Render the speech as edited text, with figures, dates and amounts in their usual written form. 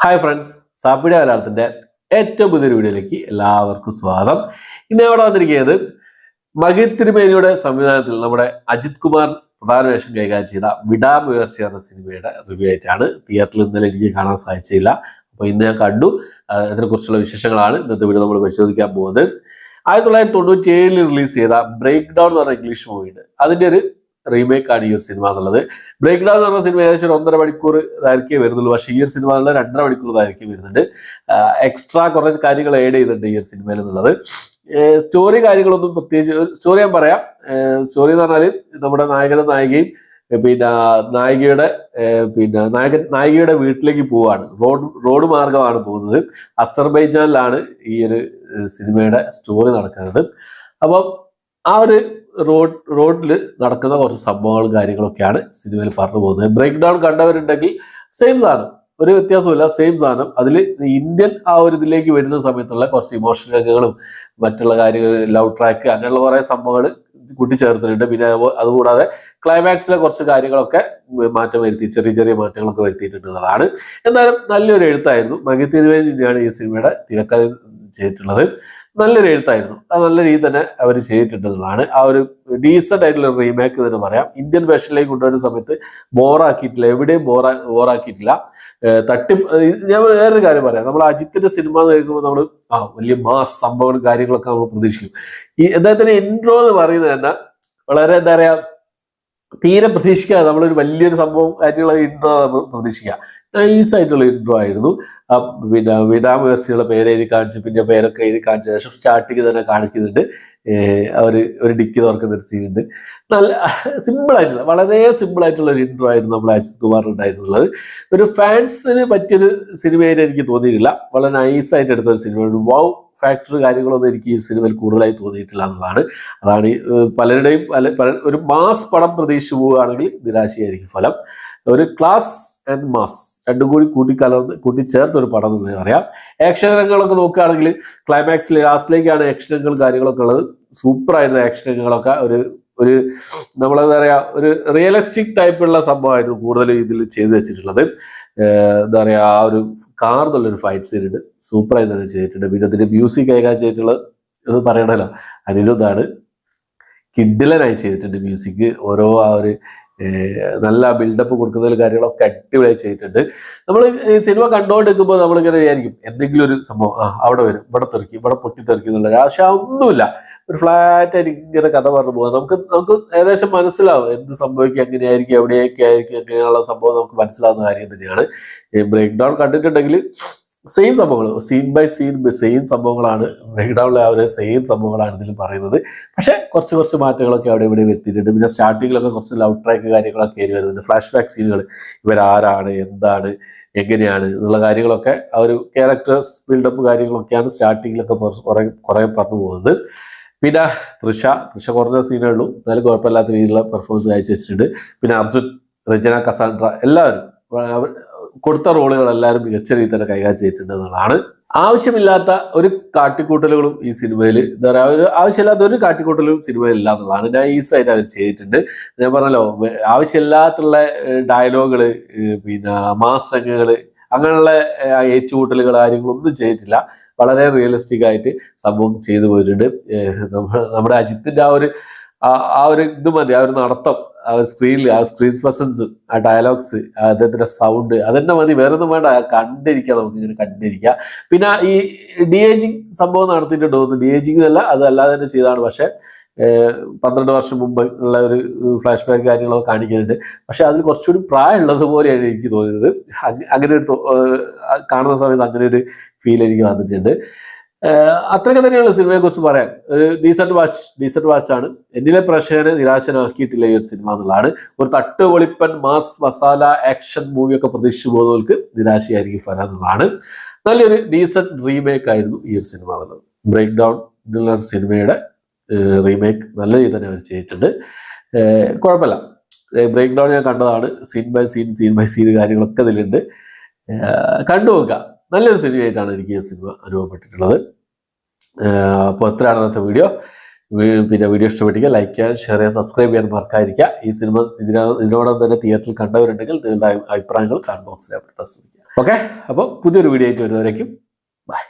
Hi friends, സാപ്പിയുടെ മലയാളത്തിന്റെ ഏറ്റവും പുതിയൊരു വീഡിയോയിലേക്ക് എല്ലാവർക്കും സ്വാഗതം. ഇന്ന് ഇവിടെ വന്നിരിക്കുന്നത് മഗധ് തിരുമേനിയുടെ സംവിധാനത്തിൽ നമ്മുടെ അജിത് കുമാർ പ്രധാന വേഷം കൈകാര്യം ചെയ്ത വിടാമുയർച്ചി എന്ന സിനിമയുടെ റിവ്യൂ ആയിട്ടാണ്. തിയേറ്ററിൽ ഇന്നലെ എനിക്ക് കാണാൻ സാധിച്ചില്ല, അപ്പോൾ ഇന്ന് ഞാൻ കണ്ടു. അതിനെക്കുറിച്ചുള്ള വിശേഷങ്ങളാണ് ഇന്നത്തെ വീഡിയോ നമ്മൾ പരിശോധിക്കാൻ പോകുന്നത്. 1997 റിലീസ് ചെയ്ത ബ്രേക്ക് ഡൗൺ എന്ന് പറഞ്ഞ ഇംഗ്ലീഷ് മൂവിയുണ്ട്. അതിന്റെ ഒരു റീമേക്ക് ആണ് ഈ ഒരു സിനിമ എന്നുള്ളത്. ബ്രേക്ക് ഡൗൺ എന്ന് പറഞ്ഞ സിനിമ ഏകദേശം 1.5 മണിക്കൂർ ദൈർഘ്യം വരുന്നുള്ളൂ. പക്ഷേ ഈ ഒരു സിനിമ 2.5 മണിക്കൂർ ദൈർഘ്യം വരുന്നുണ്ട്. എക്സ്ട്രാ കുറച്ച് കാര്യങ്ങൾ ആഡ് ചെയ്തിട്ടുണ്ട് ഈ ഒരു സിനിമയിൽ എന്നുള്ളത്. സ്റ്റോറി കാര്യങ്ങളൊന്നും പ്രത്യേകിച്ച് സ്റ്റോറി ഞാൻ പറയാം. സ്റ്റോറി എന്ന് പറഞ്ഞാൽ നമ്മുടെ നായകനും നായികയും നായികയുടെ വീട്ടിലേക്ക് പോവാണ്. റോഡ് മാർഗമാണ് പോകുന്നത്. അസർബൈജാനിലാണ് ഈ ഒരു സിനിമയുടെ സ്റ്റോറി നടക്കുന്നത്. അപ്പം ആ ഒരു റോഡിൽ നടക്കുന്ന കുറച്ച് സംഭവങ്ങളും കാര്യങ്ങളൊക്കെയാണ് സിനിമയിൽ പറഞ്ഞു പോകുന്നത്. ബ്രേക്ക് ഡൗൺ കണ്ടവരുണ്ടെങ്കിൽ സെയിം സാധനം, ഒരു വ്യത്യാസമില്ല, സെയിം സാധനം. അതിൽ ഇന്ത്യൻ ആ ഒരു ഇതിലേക്ക് വരുന്ന സമയത്തുള്ള കുറച്ച് ഇമോഷണൽ രംഗങ്ങളും മറ്റുള്ള കാര്യങ്ങൾ, ലവ് ട്രാക്ക്, അങ്ങനെയുള്ള കുറേ സംഭവങ്ങൾ കൂട്ടിച്ചേർത്തിട്ടുണ്ട്. പിന്നെ അതുകൂടാതെ ക്ലൈമാക്സിലെ കുറച്ച് കാര്യങ്ങളൊക്കെ മാറ്റം വരുത്തി, ചെറിയ ചെറിയ മാറ്റങ്ങളൊക്കെ വരുത്തിയിട്ടുള്ളതാണ്. എന്തായാലും നല്ലൊരു എഴുത്തായിരുന്നു. മഗധ് തിരുമേനിയാണ് ഈ സിനിമയുടെ തിരക്കഥ ചെയ്തിട്ടുള്ളത്. നല്ലൊരു എഴുത്തായിരുന്നു. അത് നല്ല രീതി തന്നെ അവർ ചെയ്തിട്ടുണ്ടെന്നുള്ളതാണ്. ആ ഒരു ഡീസൻ്റ് ആയിട്ടുള്ള റീമേക്ക് തന്നെ പറയാം. ഇന്ത്യൻ വേഷനിലേക്ക് കൊണ്ടുവരുന്ന സമയത്ത് ബോറാക്കിയിട്ടില്ല, എവിടെയും ബോറാക്കിയിട്ടില്ല. ഞാൻ വേറൊരു കാര്യം പറയാം. നമ്മൾ അജിത്തിന്റെ സിനിമ എന്ന് കേൾക്കുമ്പോൾ നമ്മൾ വലിയ മാസ് സംഭവങ്ങളും കാര്യങ്ങളൊക്കെ നമ്മൾ പ്രതീക്ഷിക്കും. ഈ അദ്ദേഹത്തിന്റെ ഇൻട്രോ എന്ന് പറയുന്നത് തന്നെ വളരെ എന്താ പറയാ, തീരെ പ്രതീക്ഷിക്കാതെ നമ്മളൊരു വലിയൊരു സംഭവം കാര്യമുള്ള ഇൻട്രോ നമ്മൾ പ്രതീക്ഷിക്കുക. നൈസായിട്ടുള്ള ഇൻട്രോ ആയിരുന്നു. പിന്നെ വിടാമുയർച്ചയുടെ പേര് എഴുതി കാണിച്ച്, പിന്നെ പേരൊക്കെ എഴുതി കാണിച്ച ശേഷം സ്റ്റാർട്ടിങ് തന്നെ കാണിക്കുന്നുണ്ട്. ഒരു ഡിക്കി തുറക്കുന്ന ഒരു സീനുണ്ട്. നല്ല സിമ്പിളായിട്ടുള്ള, വളരെ സിമ്പിളായിട്ടുള്ള ഒരു ഇൻട്രോ ആയിരുന്നു നമ്മൾ അജിത് കുമാർ ഉണ്ടായിരുന്നുള്ളത്. ഒരു ഫാൻസിന് പറ്റിയൊരു സിനിമയായിട്ട് എനിക്ക് തോന്നിയിട്ടില്ല. വളരെ നൈസായിട്ട് എടുത്ത ഒരു സിനിമ. ഒരു വൗ ഫാക്ടർ കാര്യങ്ങളൊന്നും എനിക്ക് ഈ സിനിമയിൽ കൂടുതലായി തോന്നിയിട്ടില്ല എന്നുള്ളതാണ്. അതാണ് പലരുടെയും ഒരു മാസ് പടം പ്രതീക്ഷിച്ചു പോവുകയാണെങ്കിൽ നിരാശയായിരിക്കും ഫലം. ഒരു ക്ലാസ് ആൻഡ് മാസ് രണ്ടും കൂടി കൂട്ടിച്ചേർത്ത ഒരു പടം എന്ന് പറയാം. ആക്ഷൻ രംഗങ്ങളൊക്കെ നോക്കുകയാണെങ്കിൽ ക്ലൈമാക്സിൽ ലാസ്റ്റിലേക്കാണ് ആക്ഷൻ രംഗങ്ങളും കാര്യങ്ങളൊക്കെ ഉള്ളത്. സൂപ്പറായിരുന്നു ആക്ഷൻ രംഗങ്ങളൊക്കെ. ഒരു നമ്മളെന്താ പറയുക, ഒരു റിയലിസ്റ്റിക് ടൈപ്പുള്ള സംഭവമായിരുന്നു കൂടുതൽ ഇതിൽ ചെയ്തു വെച്ചിട്ടുള്ളത്. എന്താ പറയുക, ആ ഒരു കാർ എന്നുള്ളൊരു ഫൈറ്റ് സീൻ ഉണ്ട്, സൂപ്പറായി തന്നെ ചെയ്തിട്ടുണ്ട്. പിന്നെ അതിന്റെ മ്യൂസിക് കൈകാര്യം ചെയ്തിട്ടുള്ളത് ഇത് പറയണല്ലോ, അനിരുദ്ധാണ്. കിഡിലനായി ചെയ്തിട്ടുണ്ട് മ്യൂസിക്. ഓരോ ആ ഒരു നല്ല ബിൽഡപ്പ് കൊടുക്കുന്നതിൽ കാര്യങ്ങളൊക്കെ അടിപൊളിയായി ചെയ്തിട്ടുണ്ട്. നമ്മൾ ഈ സിനിമ കണ്ടുകൊണ്ടിരിക്കുമ്പോൾ നമ്മളിങ്ങനെ വിചാരിക്കും എന്തെങ്കിലും ഒരു സംഭവം അവിടെ വരും, ഇവിടെ തെറിക്കും, ഇവിടെ പൊട്ടിത്തെറിക്കും എന്നുള്ള പക്ഷെ ഒന്നുമില്ല. ഒരു ഫ്ലാറ്റായിട്ട് ഇങ്ങനെ കഥ പറഞ്ഞു പോകാം. നമുക്ക് ഏകദേശം മനസ്സിലാവും എന്ത് സംഭവിക്കും, എങ്ങനെയായിരിക്കും, എവിടെയൊക്കെ ആയിരിക്കും, എങ്ങനെയുള്ള സംഭവം നമുക്ക് മനസ്സിലാവുന്ന കാര്യം തന്നെയാണ്. ബ്രേക്ക് ഡൗൺ കണ്ടിട്ടുണ്ടെങ്കിൽ സെയിം സംഭവങ്ങൾ, സീൻ ബൈ സീൻ സെയിം സംഭവങ്ങളാണ്. ബ്രേക്ക് ഡൗണിലെ ആ ഒരു സെയിം സംഭവങ്ങളാണ് ഇതിൽ പറയുന്നത്. പക്ഷെ കുറച്ച് മാറ്റങ്ങളൊക്കെ അവിടെ ഇവിടെ എത്തിയിട്ടുണ്ട്. പിന്നെ സ്റ്റാർട്ടിങ്ങിലൊക്കെ കുറച്ച് ലവ് ട്രാക്ക് കാര്യങ്ങളൊക്കെ കയറി വരുന്നുണ്ട്. ഫ്ലാഷ് ബാക്ക് സീനുകൾ, ഇവരാരാണ്, എന്താണ്, എങ്ങനെയാണ് എന്നുള്ള കാര്യങ്ങളൊക്കെ ആ ഒരു ക്യാരക്ടേഴ്സ് ബിൽഡപ്പ് കാര്യങ്ങളൊക്കെയാണ് സ്റ്റാർട്ടിങ്ങിലൊക്കെ കുറേ പറഞ്ഞു പോകുന്നത്. പിന്നെ തൃഷ കുറഞ്ഞ സീനേ ഉള്ളൂ, എന്നാലും കുഴപ്പമില്ലാത്ത രീതിയിലുള്ള പെർഫോമൻസ് കാഴ്ചവെച്ചിട്ടുണ്ട്. പിന്നെ അർജുൻ, റെജിന, കസാൻഡ്ര എല്ലാവരും കൊടുത്ത റോളുകൾ എല്ലാവരും മികച്ച രീതിയിൽ തന്നെ കൈകാര്യം ചെയ്തിട്ടുണ്ട് എന്നുള്ളതാണ്. ആവശ്യമില്ലാത്ത ഒരു കാട്ടിക്കൂട്ടലുകളും ഈ സിനിമയിൽ, എന്താ പറയുക, ഒരു ആവശ്യമില്ലാത്ത ഒരു കാട്ടിക്കൂട്ടലും സിനിമയിൽ ഇല്ല എന്നുള്ളതാണ്. നൈസായിട്ട് അവർ ചെയ്തിട്ടുണ്ട്. ഞാൻ പറഞ്ഞല്ലോ, ആവശ്യമില്ലാത്തുള്ള ഡയലോഗുകള്, പിന്നെ മാസ് രംഗങ്ങള്, അങ്ങനെയുള്ള ഏറ്റുകൂട്ടലുകൾ കാര്യങ്ങളൊന്നും ചെയ്തിട്ടില്ല. വളരെ റിയലിസ്റ്റിക് ആയിട്ട് സംഭവം ചെയ്തു പോയിട്ടുണ്ട്. നമ്മുടെ അജിത്തിന്റെ ആ ഒരു ഇത് മതി, ആ ഒരു നടത്തം, ആ സ്ക്രീനിൽ, ആ സ്ക്രീൻ പ്രസൻസ്, ആ ഡയലോഗ്സ്, അദ്ദേഹത്തിന്റെ സൗണ്ട്, അതെന്നെ മതി, വേറെ ഒന്നും വേണ്ട. കണ്ടിരിക്കാം, നമുക്ക് ഇങ്ങനെ കണ്ടിരിക്കാം. പിന്നെ ഈ ഡി-ഏജിങ് സംഭവം നടത്തിയിട്ടുണ്ട് തോന്നുന്നു. ഡി-ഏജിങ് അല്ല, അതല്ലാതെ തന്നെ ചെയ്താണ്. പക്ഷെ 12 വർഷം മുമ്പ് ഉള്ള ഒരു ഫ്ലാഷ് ബാക്ക് കാര്യങ്ങളൊക്കെ കാണിക്കുന്നുണ്ട്. പക്ഷെ അതിൽ കുറച്ചുകൂടി പ്രായമുള്ളത് പോലെയാണ് എനിക്ക് തോന്നിയത്. അങ്ങനെ ഒരു കാണുന്ന സമയത്ത് അങ്ങനെ ഒരു ഫീൽ എനിക്ക് വന്നിട്ടുണ്ട്. അത്രയൊക്കെ തന്നെയുള്ള സിനിമയെ കുറിച്ച് പറയാൻ. ഒരു ഡീസന്റ് വാച്ചാണ്. എന്നിലെ പ്രേക്ഷകരെ നിരാശനാക്കിയിട്ടില്ല ഈ ഒരു സിനിമ എന്നുള്ളതാണ്. ഒരു തട്ടുപൊളിപ്പൻ മാസ് മസാല ആക്ഷൻ മൂവിയൊക്കെ പ്രതീക്ഷിച്ചു പോകുന്നവർക്ക് നിരാശയായിരിക്കും ഫലം എന്നുള്ളതാണ്. നല്ലൊരു ഡീസന്റ് റീമേക്ക് ആയിരുന്നു ഈ ഒരു സിനിമ എന്നുള്ളത്. ബ്രേക്ക് ഡൗൺ എന്നുള്ള സിനിമയുടെ റീമേക്ക് നല്ല രീതിയിൽ തന്നെ അവർ ചെയ്തിട്ടുണ്ട്. കുഴപ്പമില്ല. ബ്രേക്ക് ഡൗൺ ഞാൻ കണ്ടതാണ്. സീൻ ബൈ സീൻ കാര്യങ്ങളൊക്കെ ഇതിലുണ്ട്. കണ്ടുപോക്കുക. നല്ലൊരു സിനിമയായിട്ടാണ് എനിക്ക് ഈ സിനിമ അനുഭവപ്പെട്ടിട്ടുള്ളത്. അപ്പോൾ എത്രയാണ് ഇന്നത്തെ വീഡിയോ. പിന്നെ വീഡിയോ ഇഷ്ടപ്പെട്ടെങ്കിൽ ലൈക്ക് ചെയ്യാൻ, ഷെയർ ചെയ്യാൻ, സബ്സ്ക്രൈബ് ചെയ്യാൻ മറക്കാതിരിക്കുക. ഈ സിനിമ ഇതിനോടൊപ്പം തന്നെ തിയേറ്ററിൽ കണ്ടവരുണ്ടെങ്കിൽ നിങ്ങളുടെ അഭിപ്രായങ്ങൾ കമന്റ് ബോക്സിൽ രേഖപ്പെടുത്താൻ ശ്രമിക്കുക. ഓക്കെ, അപ്പോൾ പുതിയൊരു വീഡിയോ ആയിട്ട് വരുന്നവരേക്കും ബൈ.